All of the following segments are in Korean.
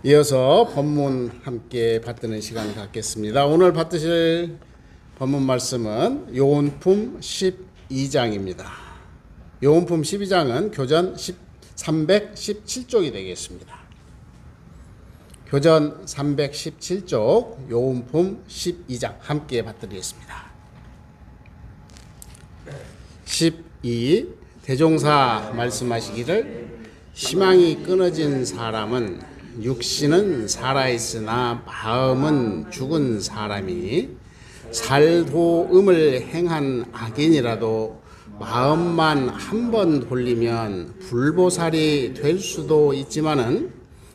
이어서 본문 함께 받드는 시간 갖겠습니다. 오늘 받으실 본문 말씀은 요한복음 12장입니다. 요한복음 12장은 교전 317쪽이 되겠습니다. 교전 317쪽 요한복음 12장 함께 받드리겠습니다. 12 대종사 말씀하시기를 희망이 끊어진 사람은 육신은 살아있으나 마음은 죽은 사람이 살도음을 행한 악인이라도 마음만 한 번 돌리면 불보살이 될 수도 있지만은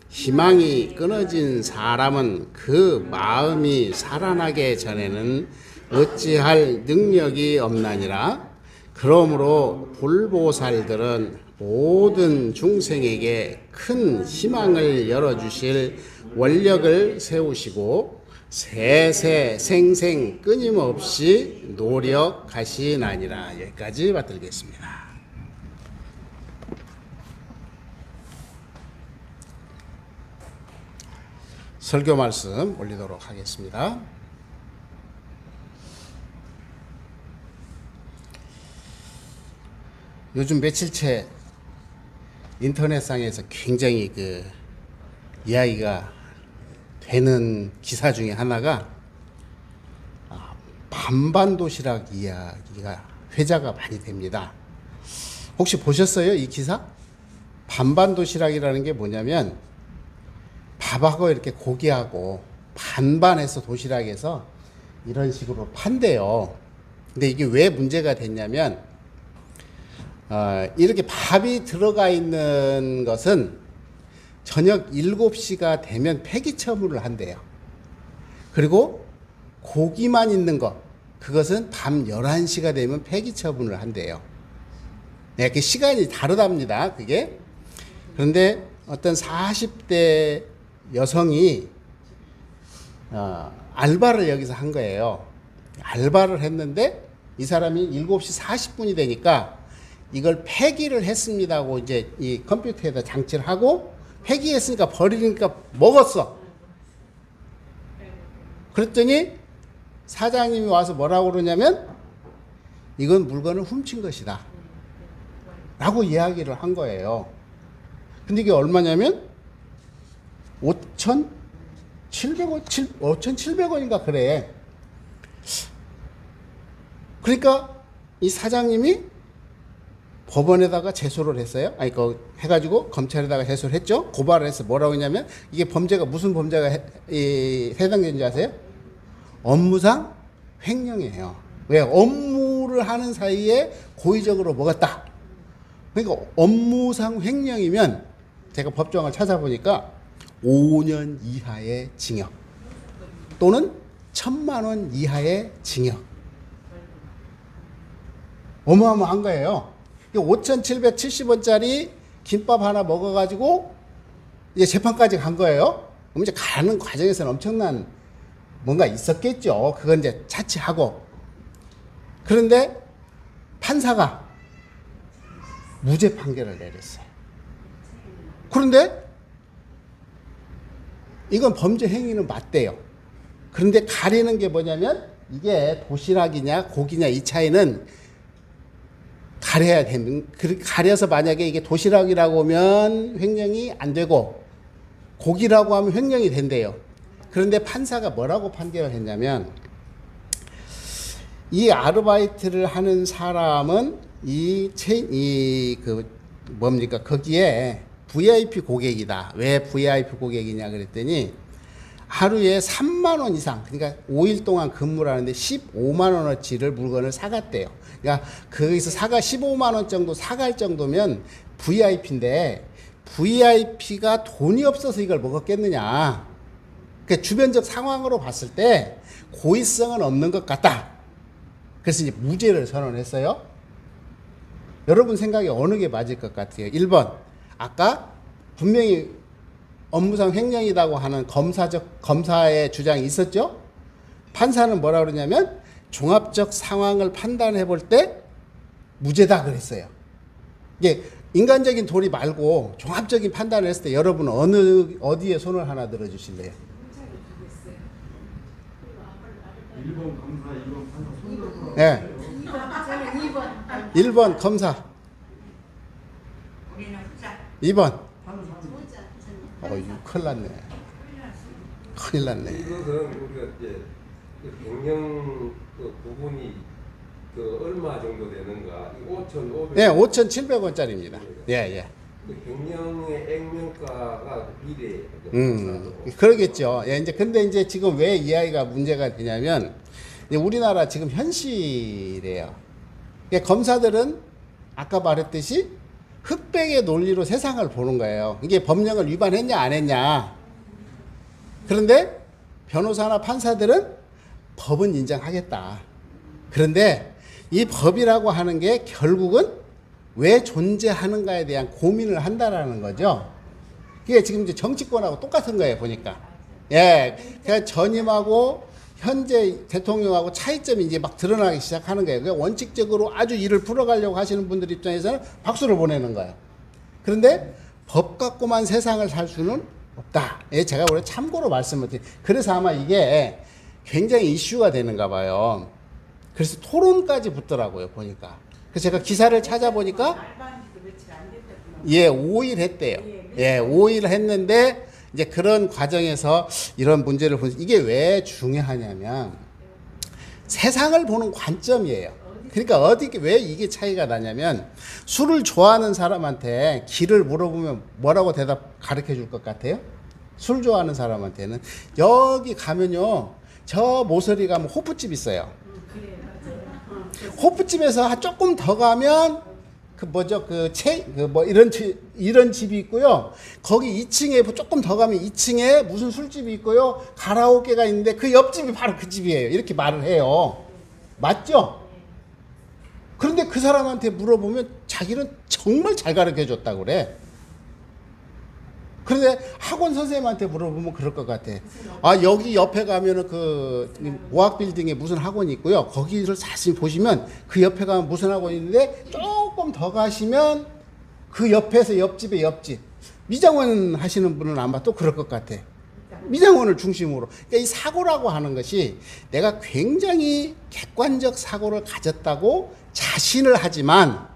희망이 끊어진 사람은 그 마음이 살아나기 전에는 어찌할 능력이 없나니라. 그러므로 불보살들은 모든 중생에게 큰 희망을 열어주실 원력을 세우시고 세세 생생 끊임없이 노력하시나니라. 여기까지 받들겠습니다. 설교 말씀 올리도록 하겠습니다. 요즘 며칠째 인터넷상에서 굉장히 이야기가 되는 기사 중에 하나가 반반 도시락 이야기가 회자가 많이 됩니다. 혹시 보셨어요, 이 기사? 반반 도시락이라는 게 뭐냐면 밥하고 이렇게 고기하고 반반해서 도시락에서 이런 식으로 판대요. 근데 이게 왜 문제가 됐냐면 이렇게 밥이 들어가 있는 것은 저녁 7시가 되면 폐기 처분을 한대요. 그리고 고기만 있는 것, 그것은 밤 11시가 되면 폐기 처분을 한대요. 네, 그 시간이 다르답니다, 그게. 그런데 어떤 40대 여성이 알바를 여기서 한 거예요. 알바를 했는데 이 사람이 7시 40분이 되니까 이걸 폐기를 했습니다고 이제 이 컴퓨터에다 장치를 하고 폐기했으니까 버리니까 먹었어. 그랬더니 사장님이 와서 뭐라고 그러냐면 이건 물건을 훔친 것이다 라고 이야기를 한 거예요. 근데 이게 얼마냐면 5,700원인가 그래. 그러니까 이 사장님이 법원에다가 제소를 했어요. 해가지고 검찰에다가 제소를 했죠. 고발을 해서 뭐라고 했냐면 이게 범죄가 무슨 범죄가 해당되는지 아세요? 업무상 횡령이에요. 왜? 업무를 하는 사이에 고의적으로 먹었다. 그러니까 업무상 횡령이면 제가 법조항을 찾아보니까 5년 이하의 징역 또는 1,000만 원 이하의 징역. 어마어마한 거예요. 5,770원짜리 김밥 하나 먹어가지고 이제 재판까지 간 거예요. 그럼 이제 가는 과정에서는 엄청난 뭔가 있었겠죠. 그건 이제 차치하고. 그런데 판사가 무죄 판결을 내렸어요. 그런데 이건 범죄 행위는 맞대요. 그런데 가리는 게 뭐냐면 이게 도시락이냐 고기냐 이 차이는 가려야 되는, 가려서 만약에 이게 도시락이라고 하면 횡령이 안 되고 고기라고 하면 횡령이 된대요. 그런데 판사가 뭐라고 판결을 했냐면 이 아르바이트를 하는 사람은 거기에 VIP 고객이다. 왜 VIP 고객이냐 그랬더니 하루에 3만 원 이상, 그러니까 5일 동안 근무를 하는데 15만 원어치를 물건을 사갔대요. 그러니까 거기서 15만 원 정도 사갈 정도면 VIP인데 VIP가 돈이 없어서 이걸 먹었겠느냐. 그러니까 주변적 상황으로 봤을 때 고의성은 없는 것 같다. 그래서 이제 무죄를 선언했어요. 여러분 생각에 어느 게 맞을 것 같아요? 1번, 아까 분명히 업무상 횡령이라고 하는 검사의 주장이 있었죠. 판사는 뭐라 그러냐면 종합적 상황을 판단해 볼 때 무죄다 그랬어요. 이게 인간적인 도리 말고 종합적인 판단을 했을 때 여러분은 어디에 손을 하나 들어주실래요? 1번 검사, 2번 판사 손으로 풀어. 네. 2번. 1번 검사, 우리는 후자. 2번. 후자. 이거 큰일 났네. 큰일 났네. 이것은 우리가 이제 그 경영 그 부분이 그 얼마 정도 되는가? 5,500. 네, 5,700원짜리입니다. 예, 예. 그 경영의 액면가가 비례. 그러겠죠. 예, 이제 근데 이제 지금 왜 이 아이가 문제가 되냐면 이제 우리나라 지금 현실이에요. 그러니까 검사들은 아까 말했듯이 흑백의 논리로 세상을 보는 거예요. 이게 법령을 위반했냐 안 했냐. 그런데 변호사나 판사들은 법은 인정하겠다. 그런데 이 법이라고 하는 게 결국은 왜 존재하는가에 대한 고민을 한다라는 거죠. 이게 지금 이제 정치권하고 똑같은 거예요, 보니까. 예. 그러니까 전임하고 현재 대통령하고 차이점이 이제 막 드러나기 시작하는 거예요. 그러니까 원칙적으로 아주 일을 풀어가려고 하시는 분들 입장에서는 박수를 보내는 거예요. 그런데 법 갖고만 세상을 살 수는 없다. 예, 제가 원래 참고로 말씀을 드린. 그래서 아마 이게 굉장히 이슈가 되는가 봐요. 그래서 토론까지 붙더라고요, 보니까. 그래서 제가 기사를 찾아보니까 예, 5일 했대요. 예, 5일 했는데 이제 그런 과정에서 이런 문제를 보는 이게 왜 중요하냐면 세상을 보는 관점이에요. 그러니까 왜 이게 차이가 나냐면 술을 좋아하는 사람한테 길을 물어보면 뭐라고 가르쳐 줄 것 같아요? 술 좋아하는 사람한테는 여기 가면요 저 모서리 가면 호프집 있어요. 호프집에서 조금 더 가면 이런 집이 있고요. 거기 2층에 조금 더 가면 2층에 무슨 술집이 있고요. 가라오케가 있는데 그 옆집이 바로 그 집이에요. 이렇게 말을 해요. 맞죠? 그런데 그 사람한테 물어보면 자기는 정말 잘 가르쳐 줬다고 그래. 그런데 학원 선생님한테 물어보면 그럴 것 같아. 아, 여기 옆에 가면은 그 모학 빌딩에 무슨 학원이 있고요. 거기를 자세히 보시면 그 옆에 가면 무슨 학원이 있는데 조금 더 가시면 그 옆에서 옆집에 옆집. 미장원 하시는 분은 아마 또 그럴 것 같아. 미장원을 중심으로. 그러니까 이 사고라고 하는 것이 내가 굉장히 객관적 사고를 가졌다고 자신을 하지만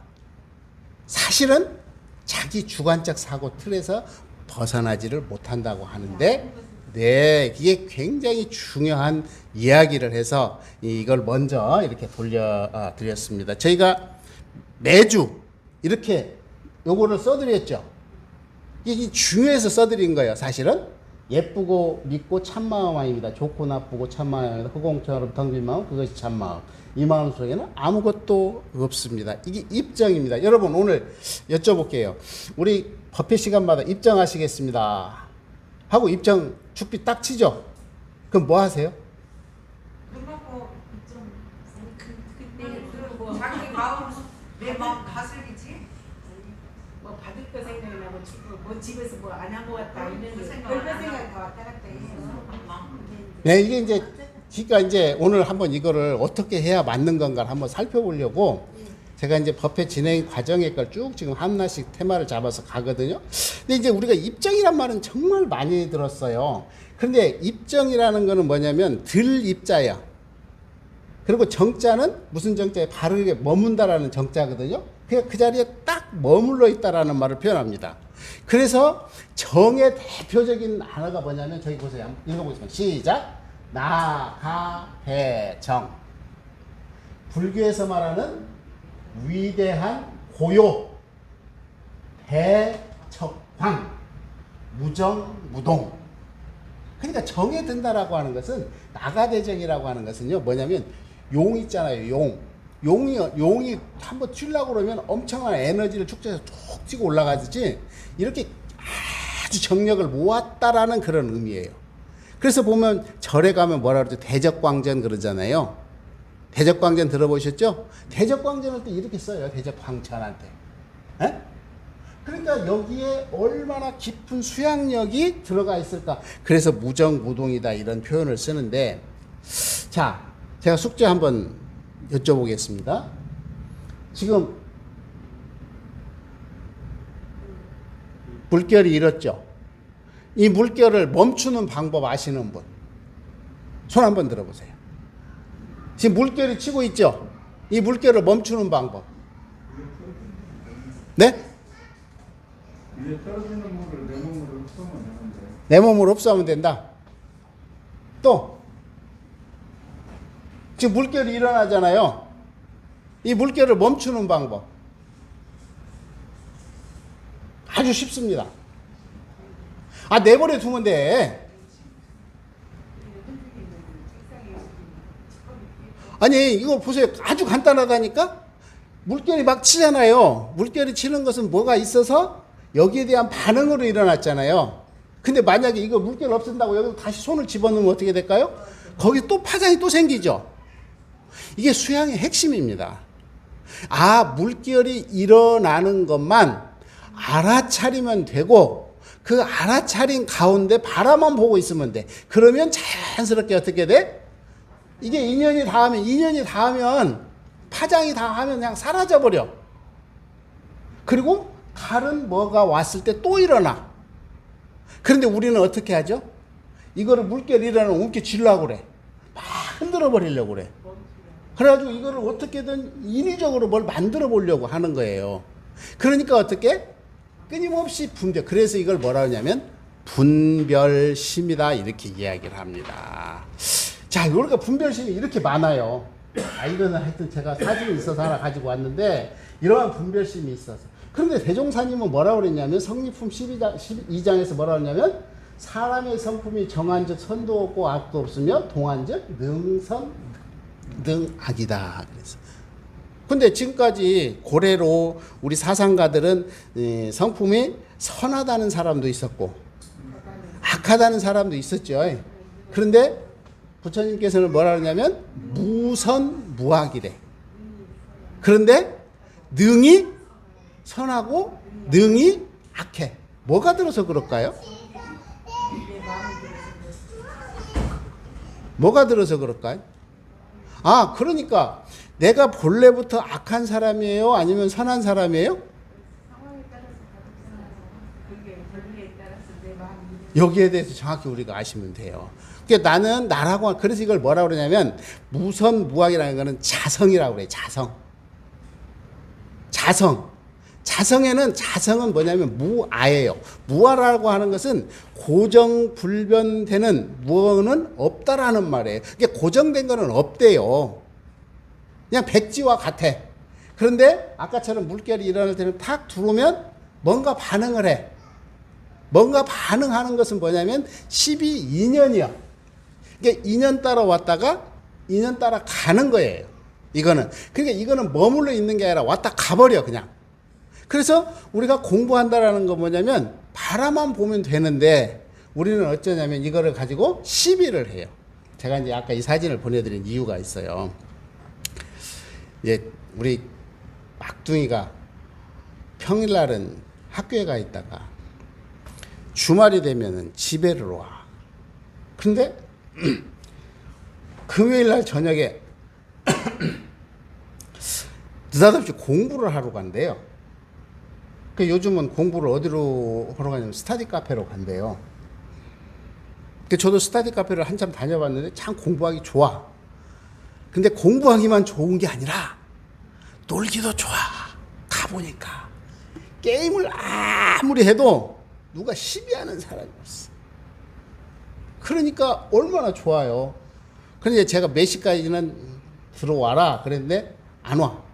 사실은 자기 주관적 사고 틀에서 벗어나지를 못한다고 하는데, 네, 이게 굉장히 중요한 이야기를 해서 이걸 먼저 이렇게 돌려드렸습니다. 저희가 매주 이렇게 요거를 써드렸죠. 이게 중요해서 써드린 거예요, 사실은. 예쁘고 믿고 참마음 아닙니다. 좋고 나쁘고 참마음입니다. 흑공처럼 텅빈 마음, 그것이 참마음. 이 마음 속에는 아무것도 없습니다. 이게 입정입니다. 여러분 오늘 여쭤볼게요. 우리 법회 시간마다 입정하시겠습니다 하고 입정 죽비 딱 치죠. 그럼 뭐 하세요? 눈하고 좀 자기 마음 내 마음 다스리지. 뭐 받을 거 생각이 나고 뭐 집에서 뭐 안 한 거 같다 이런 그 생각 별별 안 생각이 하고. 다 왔다 갔다 해서 네, 이게 이제 그러니까 이제 오늘 한번 이거를 어떻게 해야 맞는 건가를 한번 살펴보려고 제가 이제 법회 진행 과정의 걸 쭉 지금 하나씩 테마를 잡아서 가거든요. 근데 이제 우리가 입정이란 말은 정말 많이 들었어요. 그런데 입정이라는 거는 뭐냐면 들 입자야. 그리고 정자는 무슨 정자에 바르게 머문다라는 정자거든요. 그냥 그 자리에 딱 머물러 있다라는 말을 표현합니다. 그래서 정의 대표적인 단어가 뭐냐면 저기 보세요. 한번 읽어보겠습니다. 시작. 나가대정. 불교에서 말하는 위대한 고요, 대척황, 무정무동. 그러니까 정에 든다라고 하는 것은 나가대정이라고 하는 것은요 뭐냐면 용 있잖아요. 용이 한번 튀려고 그러면 엄청난 에너지를 축제해서 쭉 튀고 올라가듯이 이렇게 아주 정력을 모았다라는 그런 의미예요. 그래서 보면 절에 가면 뭐라 그러죠? 대적광전 그러잖아요. 대적광전 들어보셨죠? 대적광전을 또 이렇게 써요. 대적광천한테. 에? 그러니까 여기에 얼마나 깊은 수양력이 들어가 있을까. 그래서 무정무동이다 이런 표현을 쓰는데, 자, 제가 숙제 한번 여쭤보겠습니다. 지금 물결이 이렇죠. 이 물결을 멈추는 방법 아시는 분? 손 한번 들어보세요. 지금 물결이 치고 있죠? 이 물결을 멈추는 방법. 네? 위에 떨어지는 물을 내 몸으로 흡수하면 되는데. 내 몸으로 흡수하면 된다. 또 지금 물결이 일어나잖아요. 이 물결을 멈추는 방법 아주 쉽습니다. 내버려 두면 돼. 아니 이거 보세요. 아주 간단하다니까. 물결이 막 치잖아요. 물결이 치는 것은 뭐가 있어서 여기에 대한 반응으로 일어났잖아요. 근데 만약에 이거 물결 없앤다고 여기서 다시 손을 집어넣으면 어떻게 될까요? 거기 또 파장이 또 생기죠. 이게 수양의 핵심입니다. 물결이 일어나는 것만 알아차리면 되고 그 알아차린 가운데 바라만 보고 있으면 돼. 그러면 자연스럽게 어떻게 돼? 이게 인연이 닿으면 파장이 닿으면 그냥 사라져버려. 그리고 다른 뭐가 왔을 때 또 일어나. 그런데 우리는 어떻게 하죠? 이거를 물결이 일어나면 움켜쥐려고 그래. 막 흔들어 버리려고 그래. 그래가지고 이거를 어떻게든 인위적으로 뭘 만들어 보려고 하는 거예요. 그러니까 어떻게? 끊임없이 분별. 그래서 이걸 뭐라 하냐면 분별심이다 이렇게 이야기를 합니다. 자, 그러니까 분별심이 이렇게 많아요. 이거는 하여튼 제가 사진이 있어서 하나 가지고 왔는데 이러한 분별심이 있어서. 그런데 대종사님은 뭐라고 그랬냐면 성리품 12장에서 뭐라고 했냐면 사람의 성품이 정한적 선도 없고 악도 없으며 동한적 능선 능악이다. 그래서. 근데 지금까지 고래로 우리 사상가들은 성품이 선하다는 사람도 있었고 악하다는 사람도 있었죠. 그런데 부처님께서는 뭐라 그러냐면 무선무악이래. 그런데 능이 선하고 능이 악해. 뭐가 들어서 그럴까요? 뭐가 들어서 그럴까요? 그러니까 내가 본래부터 악한 사람이에요? 아니면 선한 사람이에요? 여기에 대해서 정확히 우리가 아시면 돼요. 그러니까 나는 나라고, 그래서 이걸 뭐라고 그러냐면 무선무악이라는 거는 자성이라고 그래요. 자성은 뭐냐면 무아예요. 무아라고 하는 것은 고정불변되는 무어는 없다라는 말이에요. 이게 고정된 거는 없대요. 그냥 백지와 같아. 그런데 아까처럼 물결이 일어날 때는 탁 들어오면 뭔가 반응을 해. 뭔가 반응하는 것은 뭐냐면 12인연이야. 그러니까 인연 따라 왔다가 인연 따라 가는 거예요. 이거는. 그러니까 이거는 머물러 있는 게 아니라 왔다 가버려 그냥. 그래서 우리가 공부한다라는 건 뭐냐면 바라만 보면 되는데 우리는 어쩌냐면 이거를 가지고 시비를 해요. 제가 이제 아까 이 사진을 보내드린 이유가 있어요. 우리 막둥이가 평일날은 학교에 가 있다가 주말이 되면은 집에를 와. 그런데 금요일날 저녁에 느닷없이 공부를 하러 간대요. 요즘은 공부를 어디로 하러 가냐면 스터디 카페로 간대요. 저도 스터디 카페를 한참 다녀봤는데 참 공부하기 좋아. 근데 공부하기만 좋은 게 아니라 놀기도 좋아. 가보니까 게임을 아무리 해도 누가 시비하는 사람이 없어. 그러니까 얼마나 좋아요. 그런데 제가 몇 시까지는 들어와라 그랬는데 안 와.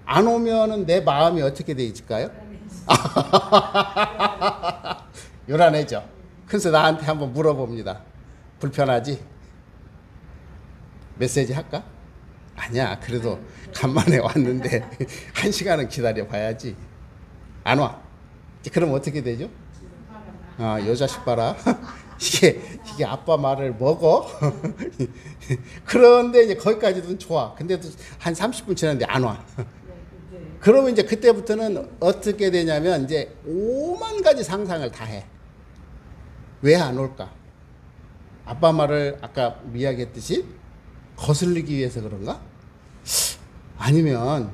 안 오면은 내 마음이 어떻게 되어질까요? 요란해져. 그래서 나한테 한번 물어봅니다. 불편하지? 메시지 할까? 아니야. 그래도 간만에 왔는데 1시간은 기다려 봐야지. 안 와. 그럼 어떻게 되죠? 요 자식 봐라. 이게 아빠 말을 먹어. 그런데 이제 거기까지는 좋아. 근데도 한 30분 지났는데 안 와. 그러면 이제 그때부터는 어떻게 되냐면 이제 5만 가지 상상을 다 해. 왜 안 올까? 아빠 말을 아까 이야기했듯이 거슬리기 위해서 그런가? 아니면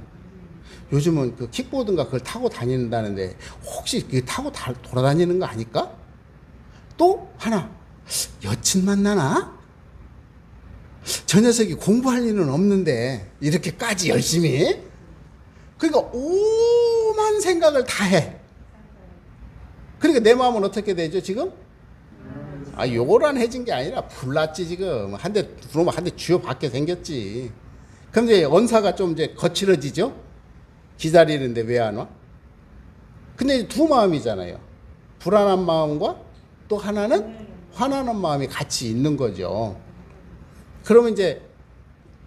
요즘은 그 킥보드인가 그걸 타고 다닌다는데 혹시 그 타고 돌아다니는 거 아닐까? 또 하나 여친 만나나? 저 녀석이 공부할 일은 없는데 이렇게까지 열심히 그러니까 오만 생각을 다 해. 그러니까 내 마음은 어떻게 되죠 지금? 아 요란해진 게 아니라 불났지 지금. 한 대 들어오면 한 대 쥐어박게 생겼지. 그럼 이제 언사가 좀 이제 거칠어지죠. 기다리는데 왜 안 와? 근데 두 마음이잖아요. 불안한 마음과 또 하나는 화나는 마음이 같이 있는 거죠. 그러면 이제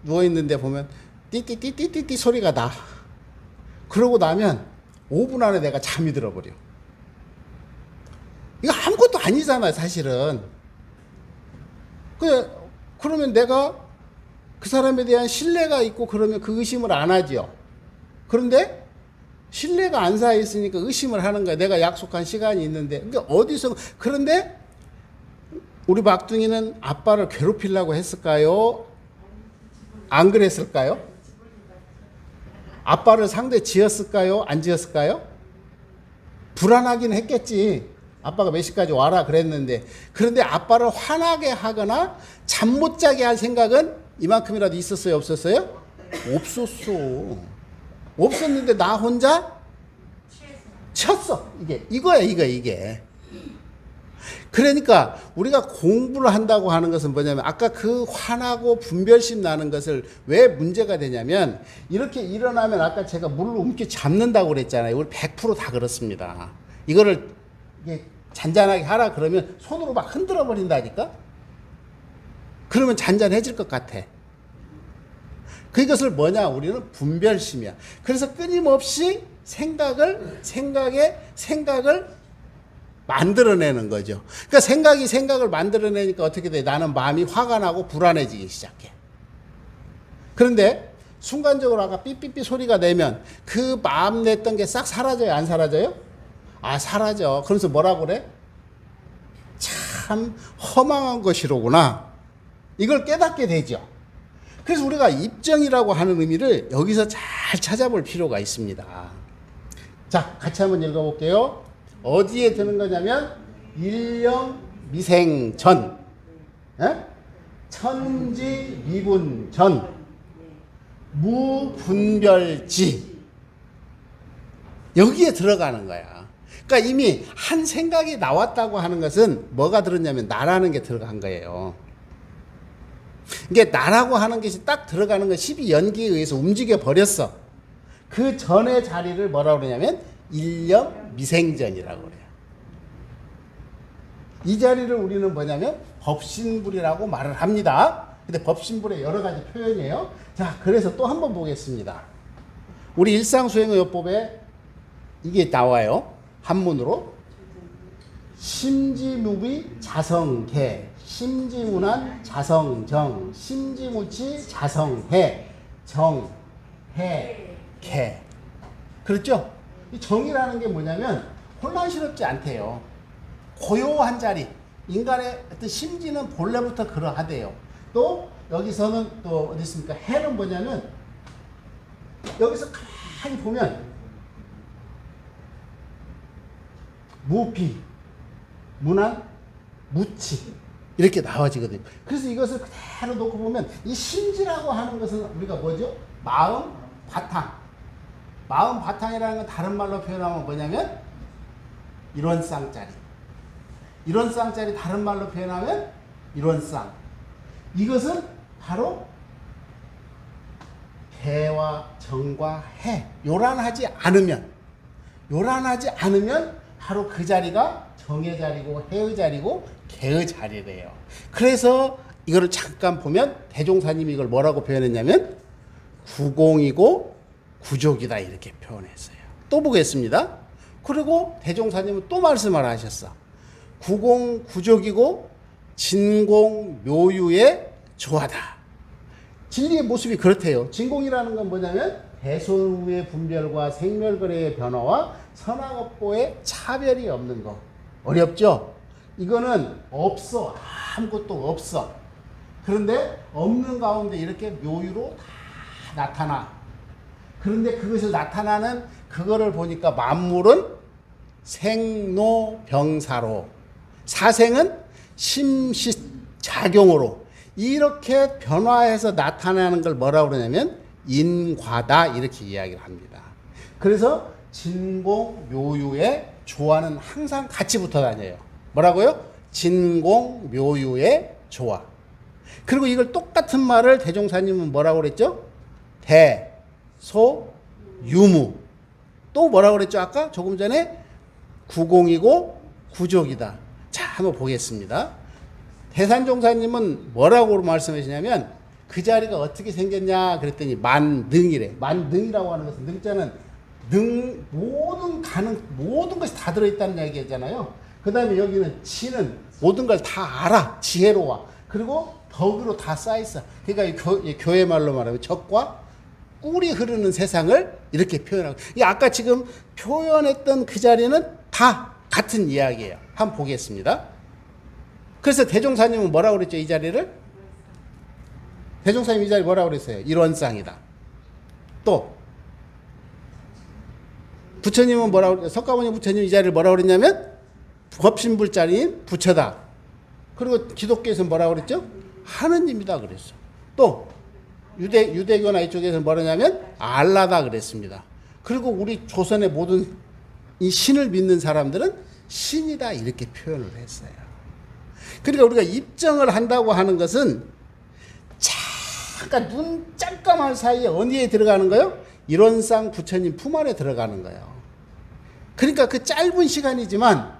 누워있는데 보면 띠띠띠띠띠띠 소리가 나. 그러고 나면 5분 안에 내가 잠이 들어버려. 이거 아무것도 아니잖아요 사실은. 그러면 내가 그 사람에 대한 신뢰가 있고 그러면 그 의심을 안 하죠. 그런데 신뢰가 안 쌓여 있으니까 의심을 하는 거야. 내가 약속한 시간이 있는데. 그러니까 어디서 그런데 우리 막둥이는 아빠를 괴롭히려고 했을까요? 안 그랬을까요? 아빠를 상대 지었을까요? 안 지었을까요? 불안하긴 했겠지. 아빠가 몇 시까지 와라 그랬는데. 그런데 아빠를 화나게 하거나 잠 못 자게 할 생각은 이만큼이라도 있었어요? 없었어요? 없었어. 없었는데 나 혼자 쳤어. 이게. 그러니까 우리가 공부를 한다고 하는 것은 뭐냐면 아까 그 화나고 분별심 나는 것을 왜 문제가 되냐면 이렇게 일어나면 아까 제가 물을 움켜 잡는다고 그랬잖아요. 우리 100% 다 그렇습니다. 이거를 이게 잔잔하게 하라 그러면 손으로 막 흔들어 버린다니까. 그러면 잔잔해질 것 같아. 그것을 뭐냐? 우리는 분별심이야. 그래서 끊임없이 생각을 만들어내는 거죠. 그러니까 생각을 만들어내니까 어떻게 돼? 나는 마음이 화가 나고 불안해지기 시작해. 그런데 순간적으로 아까 삐삐삐 소리가 내면 그 마음 냈던 게 싹 사라져요? 안 사라져요? 아, 사라져. 그래서 뭐라고 그래? 참 허망한 것이로구나. 이걸 깨닫게 되죠. 그래서 우리가 입정이라고 하는 의미를 여기서 잘 찾아볼 필요가 있습니다. 자, 같이 한번 읽어볼게요. 어디에 드는 거냐면 일령미생전, 천지미분전, 무분별지. 여기에 들어가는 거야. 그러니까 이미 한 생각이 나왔다고 하는 것은 뭐가 들었냐면 나라는 게 들어간 거예요. 이게 나라고 하는 것이 딱 들어가는 건 12연기에 의해서 움직여 버렸어. 그 전의 자리를 뭐라고 그러냐면 일령미생전이라고 그래요. 이 자리를 우리는 뭐냐면 법신불이라고 말을 합니다. 근데 법신불의 여러 가지 표현이에요. 자, 그래서 또 한번 보겠습니다. 우리 일상수행의요법에 이게 나와요. 한문으로. 심지무비 자성개, 심지무난 자성정, 심지무치 자성해, 정해, 개. 그렇죠? 이 정이라는 게 뭐냐면 혼란스럽지 않대요. 고요한 자리. 인간의 어떤 심지는 본래부터 그러하대요. 또 여기서는 또 어디 있습니까? 해는 뭐냐면 여기서 가만히 보면 무비, 무난, 무치 이렇게 나와지거든요. 그래서 이것을 그대로 놓고 보면 이 심지라고 하는 것은 우리가 뭐죠? 마음 바탕. 마음 바탕이라는 건 다른 말로 표현하면 뭐냐면 이런 쌍짜리. 이런 쌍짜리 다른 말로 표현하면 이런 쌍. 이것은 바로 개와 정과 해. 요란하지 않으면 바로 그 자리가 정의 자리고 해의 자리고 개의 자리래요. 그래서 이거를 잠깐 보면 대종사님이 이걸 뭐라고 표현했냐면 구공이고 구족이다 이렇게 표현했어요. 또 보겠습니다. 그리고 대종사님은 또 말씀을 하셨어. 구공 구족이고 진공 묘유의 조화다. 진리의 모습이 그렇대요. 진공이라는 건 뭐냐면 대소의 분별과 생멸거래의 변화와 선악업보의 차별이 없는 거. 어렵죠? 이거는 없어. 아무것도 없어. 그런데 없는 가운데 이렇게 묘유로 다 나타나. 그런데 그것을 나타나는 그거를 보니까 만물은 생로병사로, 사생은 심시작용으로 이렇게 변화해서 나타나는 걸 뭐라고 그러냐면 인과다 이렇게 이야기를 합니다. 그래서 진공묘유의 조화는 항상 같이 붙어 다녀요. 뭐라고요? 진공묘유의 조화. 그리고 이걸 똑같은 말을 대종사님은 뭐라고 그랬죠? 대소유무. 또 뭐라고 그랬죠? 아까 조금 전에 구공이고 구족이다. 자, 한번 보겠습니다. 대산종사님은 뭐라고 말씀하시냐면 그 자리가 어떻게 생겼냐 그랬더니 만능이래. 만능이라고 하는 것은 능자는 모든 것이 다 들어있다는 얘기잖아요. 그 다음에 여기는 지는 모든 걸 다 알아. 지혜로워. 그리고 덕으로 다 쌓여있어. 그러니까 교회 말로 말하면 적과 꿀이 흐르는 세상을 이렇게 표현하고. 아까 지금 표현했던 그 자리는 다 같은 이야기예요. 한번 보겠습니다. 그래서 대종사님은 뭐라고 그랬죠? 이 자리를? 대종사님 이 자리 뭐라고 그랬어요? 일원상이다. 또 부처님은 뭐라고 그랬어요? 석가모니 부처님 이 자리를 뭐라고 그랬냐면 법신불자리인 부처다. 그리고 기독교에서는 뭐라고 그랬죠? 하느님이다 그랬어. 또 유대교나 이쪽에서는 뭐라냐면 알라다 그랬습니다. 그리고 우리 조선의 모든 이 신을 믿는 사람들은 신이다 이렇게 표현을 했어요. 그러니까 우리가 입정을 한다고 하는 것은 잠깐 눈 깜깜할 사이에 어디에 들어가는 거예요? 일원상 부처님 품 안에 들어가는 거예요. 그러니까 그 짧은 시간이지만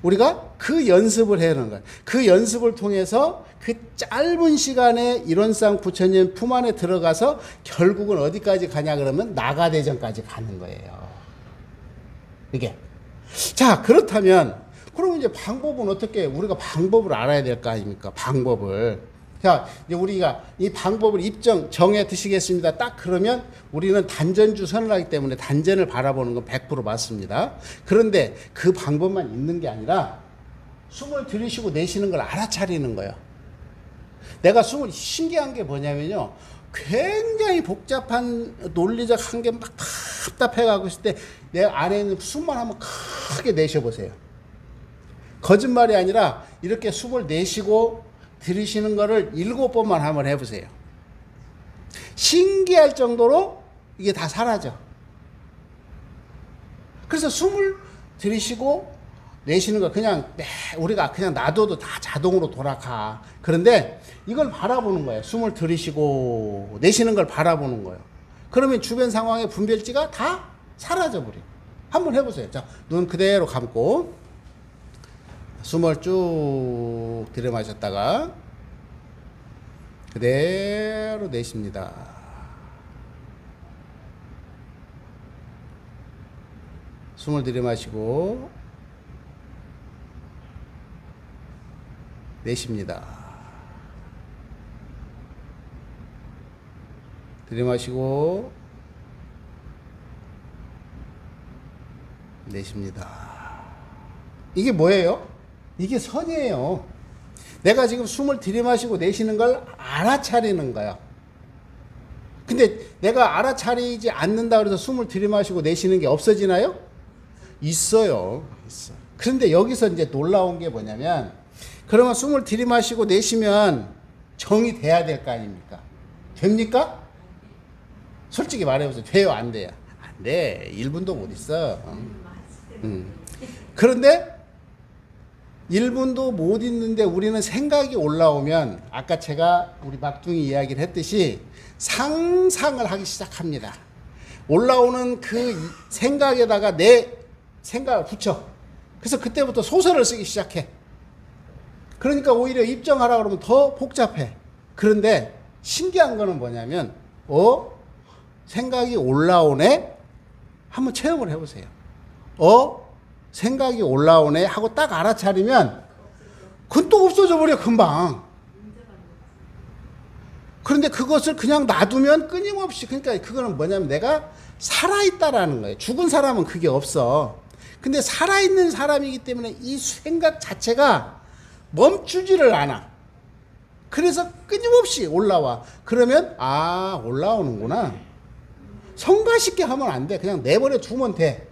우리가 그 연습을 해야 하는 거예요. 그 연습을 통해서 그 짧은 시간에 일원상 부처님 품 안에 들어가서 결국은 어디까지 가냐 그러면 나가대전까지 가는 거예요. 이게. 자, 그렇다면 그러면 이제 방법은 어떻게, 우리가 방법을 알아야 될 거 아닙니까? 방법을. 자, 이제 우리가 이 방법을 정해 드시겠습니다. 딱 그러면 우리는 단전주 선언하기 때문에 단전을 바라보는 건 100% 맞습니다. 그런데 그 방법만 있는 게 아니라 숨을 들이쉬고 내쉬는 걸 알아차리는 거예요. 내가 신기한 게 뭐냐면요. 굉장히 복잡한 논리적 한계 막 답답해가고 있을 때 내 안에 있는 숨만 한번 크게 내쉬어보세요. 거짓말이 아니라 이렇게 숨을 내쉬고 들이쉬는 거를 7번만 한번 해보세요. 신기할 정도로 이게 다 사라져. 그래서 숨을 들이쉬고 내쉬는 거 그냥 우리가 그냥 놔둬도 다 자동으로 돌아가. 그런데 이걸 바라보는 거예요. 숨을 들이쉬고 내쉬는 걸 바라보는 거예요. 그러면 주변 상황의 분별지가 다 사라져 버려. 한번 해보세요. 자, 눈 그대로 감고 숨을 쭉 들이마셨다가 그대로 내쉽니다. 숨을 들이마시고 내쉽니다. 들이마시고 내쉽니다. 이게 뭐예요? 이게 선이에요. 내가 지금 숨을 들이마시고 내쉬는 걸 알아차리는 거야. 근데 내가 알아차리지 않는다 그래서 숨을 들이마시고 내쉬는 게 없어지나요? 있어요. 있어. 그런데 여기서 이제 놀라운 게 뭐냐면, 그러면 숨을 들이마시고 내쉬면 정이 돼야 될 거 아닙니까? 됩니까? 솔직히 말해보세요. 돼요? 안 돼요? 안 돼. 1분도 못 있어. 그런데 1분도 못 있는데 우리는 생각이 올라오면 아까 제가 우리 막둥이 이야기를 했듯이 상상을 하기 시작합니다. 올라오는 그 생각에다가 내 생각을 붙여. 그래서 그때부터 소설을 쓰기 시작해. 그러니까 오히려 입정하라 그러면 더 복잡해. 그런데 신기한 거는 뭐냐면 생각이 올라오네? 한번 체험을 해보세요. 생각이 올라오네 하고 딱 알아차리면 그건 또 없어져 버려 금방. 그런데 그것을 그냥 놔두면 끊임없이, 그러니까 그거는 뭐냐면 내가 살아있다라는 거예요. 죽은 사람은 그게 없어. 근데 살아있는 사람이기 때문에 이 생각 자체가 멈추지를 않아. 그래서 끊임없이 올라와. 그러면 올라오는구나. 성가쉽게 하면 안 돼. 그냥 내버려 두면 돼.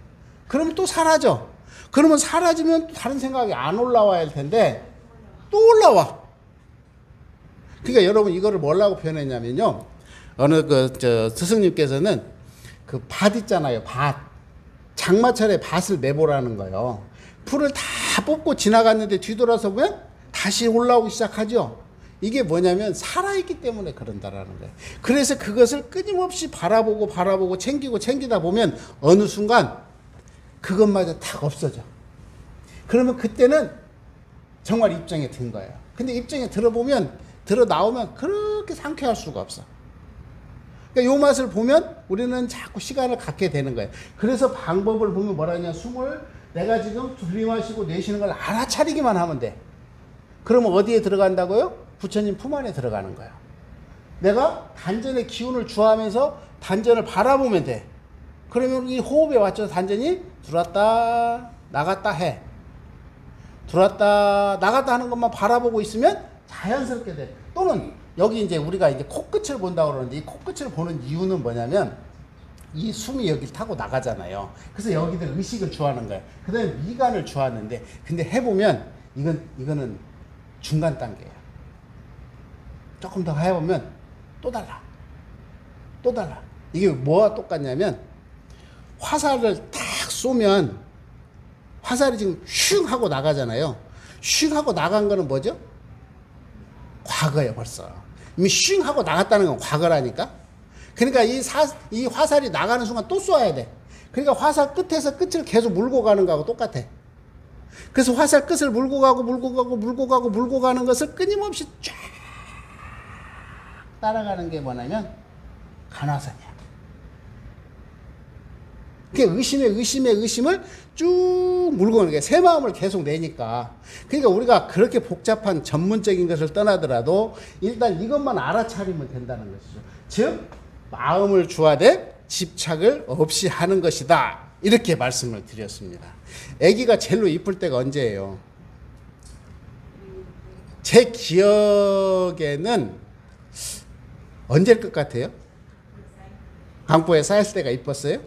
그러면 또 사라져. 그러면 사라지면 또 다른 생각이 안 올라와야 할 텐데 또 올라와. 그러니까 여러분 이거를 뭐라고 표현했냐면요. 어느 스승님께서는 그 밭 있잖아요. 밭. 장마철에 밭을 매보라는 거예요. 풀을 다 뽑고 지나갔는데 뒤돌아서 보면 다시 올라오기 시작하죠. 이게 뭐냐면 살아있기 때문에 그런다라는 거예요. 그래서 그것을 끊임없이 바라보고 챙기다 보면 어느 순간 그것마저 다 없어져. 그러면 그때는 정말 입장에 든 거예요. 근데 입장에 들어 나오면 그렇게 상쾌할 수가 없어. 그러니까 요 맛을 보면 우리는 자꾸 시간을 갖게 되는 거예요. 그래서 방법을 보면 뭐라 하냐. 숨을 내가 지금 들이마시고 내쉬는 걸 알아차리기만 하면 돼. 그러면 어디에 들어간다고요? 부처님 품 안에 들어가는 거예요. 내가 단전의 기운을 주하면서 단전을 바라보면 돼. 그러면 이 호흡에 맞춰서 단전이 들어왔다 나갔다 해. 들어왔다 나갔다 하는 것만 바라보고 있으면 자연스럽게 돼. 또는 여기 이제 우리가 이제 코끝을 본다고 그러는데 이 코끝을 보는 이유는 뭐냐면 이 숨이 여기를 타고 나가잖아요. 그래서 여기들 의식을 주하는 거예요. 그 다음에 미간을 주하는데 근데 해보면 이거는 중간 단계예요. 조금 더 해보면 또 달라. 이게 뭐와 똑같냐면 화살을 탁 쏘면 화살이 지금 슝 하고 나가잖아요. 슝 하고 나간 거는 뭐죠? 과거예요 벌써. 이미 슝 하고 나갔다는 건 과거라니까. 그러니까 이 화살이 나가는 순간 또 쏘아야 돼. 그러니까 화살 끝에서 끝을 계속 물고 가는 거하고 똑같아. 그래서 화살 끝을 물고 가는 것을 끊임없이 쫙 따라가는 게 뭐냐면 간화선이야. 그게 의심을 쭉 물고 가는 게 새 마음을 계속 내니까. 그러니까 우리가 그렇게 복잡한 전문적인 것을 떠나더라도 일단 이것만 알아차리면 된다는 것이죠. 즉 마음을 주하되 집착을 없이 하는 것이다. 이렇게 말씀을 드렸습니다. 아기가 제일로 이쁠 때가 언제예요? 제 기억에는 언제일 것 같아요? 강보에 쌓였을 때가 이뻤어요?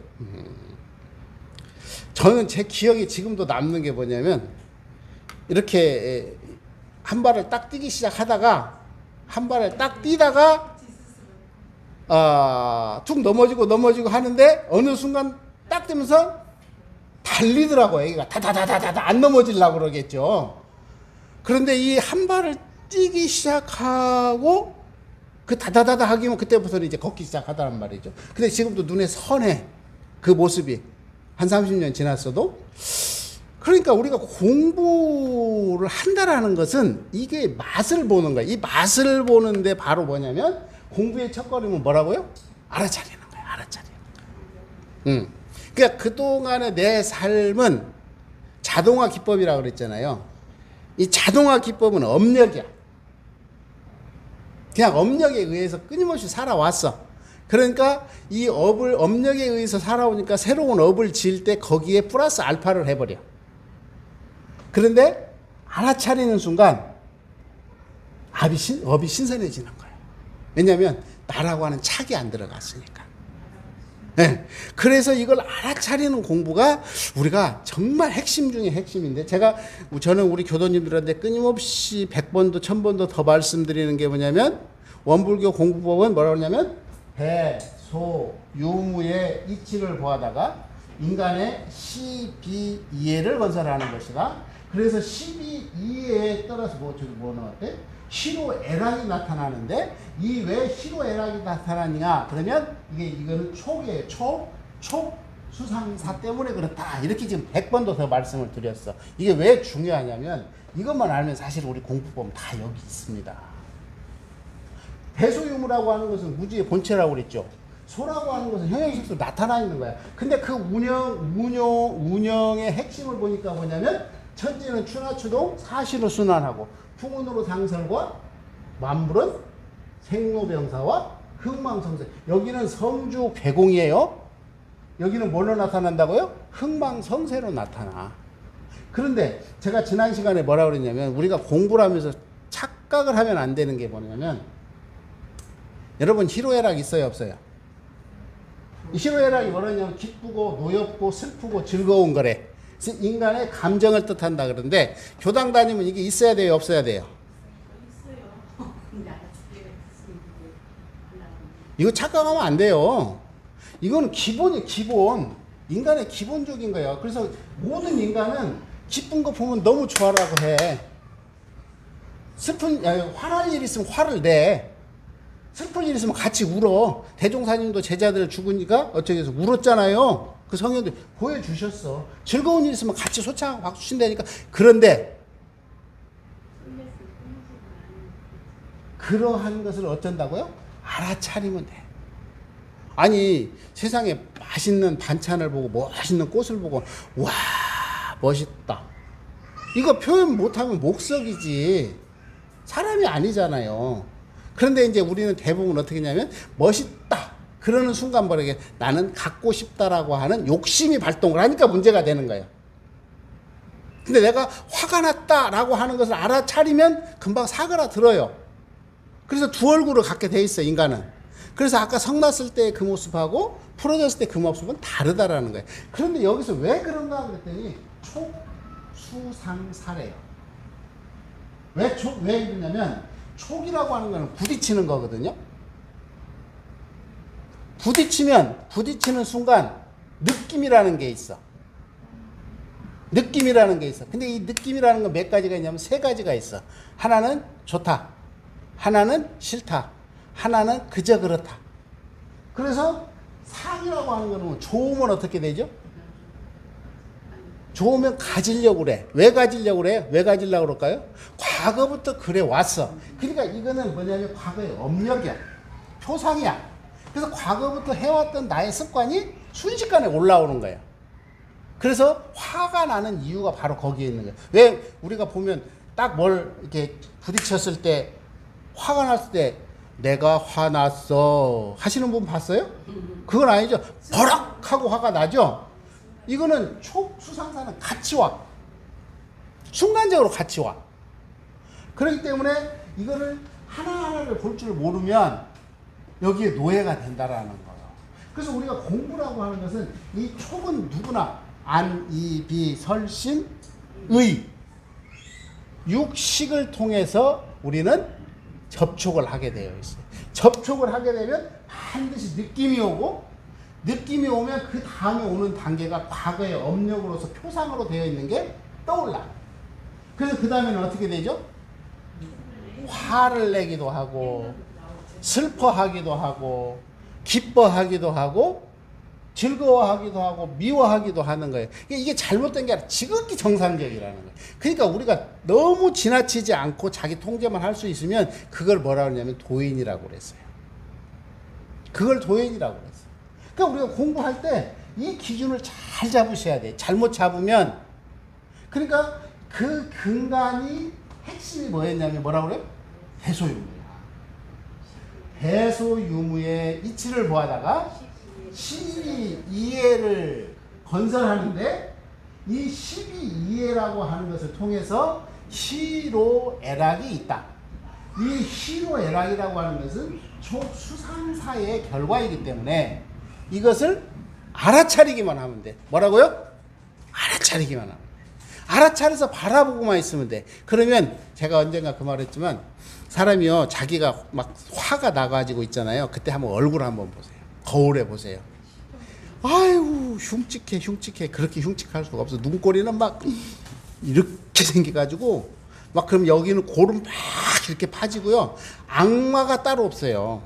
저는 제 기억이 지금도 남는 게 뭐냐면 이렇게 한 발을 딱 뛰기 시작하다가 한 발을 딱 뛰다가 툭 넘어지고 하는데 어느 순간 딱 되면서 달리더라고. 애기가 다다다다다 안 넘어지려고 그러겠죠. 그런데 이 한 발을 뛰기 시작하고 그 다다다다 하기면 그때부터는 이제 걷기 시작하다란 말이죠. 근데 지금도 눈에 선해. 그 모습이 한 30년 지났어도. 그러니까 우리가 공부를 한다라는 것은 이게 맛을 보는 거야. 이 맛을 보는데 바로 뭐냐면 공부의 첫걸음은 뭐라고요? 알아차리는 거야. 그러니까 그동안의 내 삶은 자동화 기법이라고 그랬잖아요. 이 자동화 기법은 업력이야. 그냥 업력에 의해서 끊임없이 살아왔어. 그러니까 이 업력에 의해서 살아오니까 새로운 업을 지을 때 거기에 플러스 알파를 해버려. 그런데 알아차리는 순간 업이 신선해지는 거예요. 왜냐하면 나라고 하는 착이 안 들어갔으니까. 네. 그래서 이걸 알아차리는 공부가 우리가 정말 핵심 중에 핵심인데 저는 우리 교도님들한테 끊임없이 100번도 1000번도 더 말씀드리는 게 뭐냐면 원불교 공부법은 뭐라고 하냐면 배, 소, 유무의 이치를 보하다가 인간의 시, 비, 이해를 건설하는 것이다. 그래서 시, 비, 이해에 따라서 뭐 나왔대? 희로애락이 나타나는데 이 왜 희로애락이 나타나느냐? 그러면 이거는 촉이에요. 촉 수상사 때문에 그렇다. 이렇게 지금 100번도 더 말씀을 드렸어. 이게 왜 중요하냐면 이것만 알면 사실 우리 공부법은 다 여기 있습니다. 배소유무라고 하는 것은 무지의 본체라고 그랬죠. 소라고 하는 것은 형용식으로 나타나 있는 거야. 근데 그 운영의 핵심을 보니까 뭐냐면 천지는 추나추동 사실로 순환하고 풍운으로 상설과 만물은 생로병사와 흥망성쇠. 여기는 성주 괴공이에요. 여기는 뭘로 나타난다고요? 흥망성쇠로 나타나. 그런데 제가 지난 시간에 뭐라고 그랬냐면 우리가 공부를 하면서 착각을 하면 안 되는 게 뭐냐면 여러분 희로애락 있어요 없어요? 이 희로애락이 뭐냐면 기쁘고 노엽고 슬프고 즐거운 거래. 그래서 인간의 감정을 뜻한다 그러는데 교당 다니면 이게 있어야 돼요, 없어야 돼요? 있어요. 근데 아까 죽게 됐으면 이거 착각하면 안 돼요. 이거는 기본이 기본. 인간의 기본적인 거예요. 그래서 모든 인간은 기쁜 거 보면 너무 좋아라고 해. 화날 일 있으면 화를 내. 슬픈 일 있으면 같이 울어. 대종사님도 제자들 죽으니까 어떻게 해서 울었잖아요. 그 성현들 보여주셨어. 즐거운 일 있으면 같이 소창하고 박수 친다니까. 그런데 그러한 것을 어쩐다고요? 알아차리면 돼. 아니 세상에 맛있는 반찬을 보고 멋있는 꽃을 보고 와 멋있다. 이거 표현 못하면 목석이지. 사람이 아니잖아요. 그런데 이제 우리는 대부분 어떻게 했냐면 멋있다. 그러는 순간 모르게 나는 갖고 싶다라고 하는 욕심이 발동을 하니까 문제가 되는 거예요. 근데 내가 화가 났다라고 하는 것을 알아차리면 금방 사그라들어요. 그래서 두 얼굴을 갖게 돼 있어 인간은. 그래서 아까 성났을 때 그 모습하고 풀어졌을 때 그 모습은 다르다라는 거예요. 그런데 여기서 왜 그런가 그랬더니 촉수상사래요. 왜 이러냐면 촉이라고 하는 거는 부딪히는 거거든요. 부딪히는 순간 느낌이라는 게 있어. 느낌이라는 게 있어. 근데 이 느낌이라는 건 몇 가지가 있냐면 세 가지가 있어. 하나는 좋다. 하나는 싫다. 하나는 그저 그렇다. 그래서 상이라고 하는 거는 좋으면 어떻게 되죠? 좋으면 가지려고 그래. 왜 가지려고 그래? 왜 가지려고 그럴까요? 과거부터 그래 왔어. 그러니까 이거는 뭐냐면 과거의 업력이야. 표상이야. 그래서 과거부터 해왔던 나의 습관이 순식간에 올라오는 거예요. 그래서 화가 나는 이유가 바로 거기에 있는 거예요. 왜 우리가 보면 딱 뭘 이렇게 부딪혔을 때 화가 났을 때 내가 화났어 하시는 분 봤어요? 그건 아니죠. 버럭 하고 화가 나죠. 이거는 촉수상사는 같이 와. 순간적으로 같이 와. 그렇기 때문에 이거를 하나하나를 볼 줄 모르면 여기에 노예가 된다라는 거예요. 그래서 우리가 공부라고 하는 것은 이 촉은 누구나 안, 이, 비, 설신, 의 육식을 통해서 우리는 접촉을 하게 되어 있어요. 접촉을 하게 되면 반드시 느낌이 오고 느낌이 오면 그 다음에 오는 단계가 과거의 업력으로서 표상으로 되어 있는 게 떠올라. 그래서 그 다음에는 어떻게 되죠? 화를 내기도 하고 슬퍼하기도 하고 기뻐하기도 하고 즐거워하기도 하고 미워하기도 하는 거예요. 이게 잘못된 게 아니라 지극히 정상적이라는 거예요. 그러니까 우리가 너무 지나치지 않고 자기 통제만 할 수 있으면 그걸 뭐라 그러냐면 도인이라고 그랬어요. 그걸 도인이라고 그랬어요. 그러니까 우리가 공부할 때 이 기준을 잘 잡으셔야 돼요. 잘못 잡으면 그러니까 그 근간이 핵심이 뭐였냐면 뭐라고 그래요? 대소유무야. 대소유무의 이치를 보아다가 십이이해를 건설하는데 이 십이이해라고 하는 것을 통해서 희로애락이 있다. 이 희로애락이라고 하는 것은 촉수상사의 결과이기 때문에 이것을 알아차리기만 하면 돼. 뭐라고요? 알아차리기만 하면 돼. 알아차려서 바라보고만 있으면 돼. 그러면 제가 언젠가 그 말했지만 사람이요 자기가 막 화가 나가지고 있잖아요. 그때 한번 얼굴 한번 보세요. 거울에 보세요. 아유 흉측해. 그렇게 흉측할 수가 없어. 눈꼬리는 막 이렇게 생겨가지고 막 그럼 여기는 골은 막 이렇게 파지고요. 악마가 따로 없어요.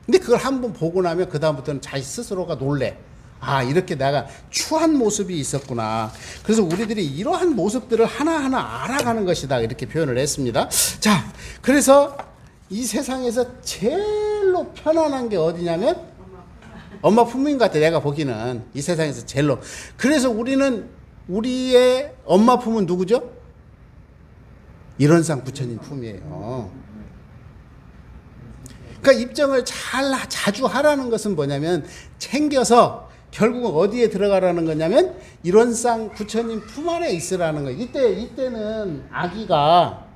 근데 그걸 한번 보고 나면 그 다음부터는 자기 스스로가 놀래. 아 이렇게 내가 추한 모습이 있었구나. 그래서 우리들이 이러한 모습들을 하나하나 알아가는 것이다 이렇게 표현을 했습니다. 자 그래서 이 세상에서 제일로 편안한 게 어디냐면 엄마 품인 것 같아. 내가 보기는 이 세상에서 제일로. 그래서 우리는 우리의 엄마 품은 누구죠? 일원상 부처님 품이에요. 그러니까 입정을 자주 하라는 것은 뭐냐면 챙겨서 결국 어디에 들어가라는 거냐면 일원상 부처님 품 안에 있으라는 거예요. 이때는 아기가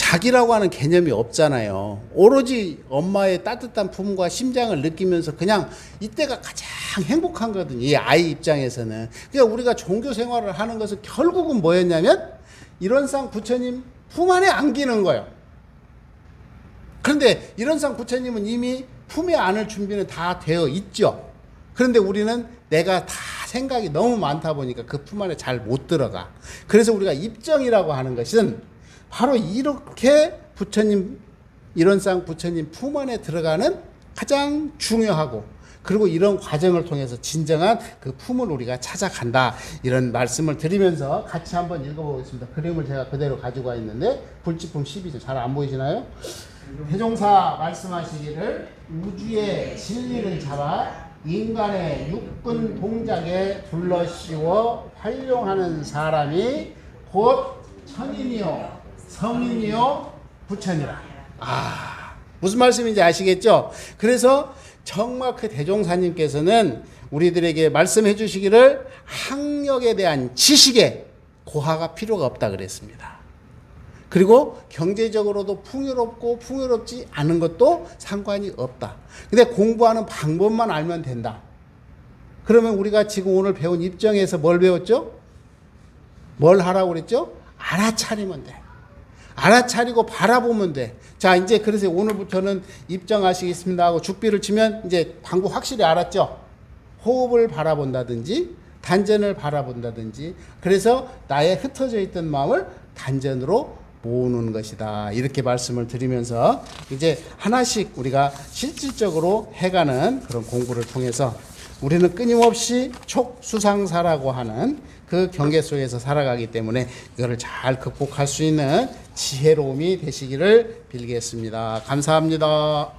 자기라고 하는 개념이 없잖아요. 오로지 엄마의 따뜻한 품과 심장을 느끼면서 그냥 이때가 가장 행복한 거거든요. 이 아이 입장에서는. 그러니까 우리가 종교 생활을 하는 것은 결국은 뭐였냐면 일원상 부처님 품 안에 안기는 거예요. 그런데 일원상 부처님은 이미 품에 안을 준비는 다 되어 있죠. 그런데 우리는 내가 다 생각이 너무 많다 보니까 그 품 안에 잘 못 들어가. 그래서 우리가 입정이라고 하는 것은 바로 이렇게 부처님, 일원상 부처님 품 안에 들어가는 가장 중요하고, 그리고 이런 과정을 통해서 진정한 그 품을 우리가 찾아간다, 이런 말씀을 드리면서 같이 한번 읽어보겠습니다. 그림을 제가 그대로 가지고 와 있는데 불지품 12죠. 잘 안 보이시나요? 대종사 말씀하시기를 우주의 진리를 잡아 인간의 육근 동작에 둘러씌워 활용하는 사람이 곧 천인이요 성인이요 부처니라. 무슨 말씀인지 아시겠죠? 그래서 정말 그 대종사님께서는 우리들에게 말씀해 주시기를 학력에 대한 지식에 고하가 필요가 없다 그랬습니다. 그리고 경제적으로도 풍요롭고 풍요롭지 않은 것도 상관이 없다. 근데 공부하는 방법만 알면 된다. 그러면 우리가 지금 오늘 배운 입정에서 뭘 배웠죠? 뭘 하라고 그랬죠? 알아차리면 돼. 알아차리고 바라보면 돼. 자, 이제 그래서 오늘부터는 입정하시겠습니다 하고 죽비를 치면 이제 방법 확실히 알았죠? 호흡을 바라본다든지 단전을 바라본다든지, 그래서 나의 흩어져 있던 마음을 단전으로 모으는 것이다, 이렇게 말씀을 드리면서 이제 하나씩 우리가 실질적으로 해가는 그런 공부를 통해서 우리는 끊임없이 촉수상사라고 하는 그 경계 속에서 살아가기 때문에 이거를 잘 극복할 수 있는 지혜로움이 되시기를 빌겠습니다. 감사합니다.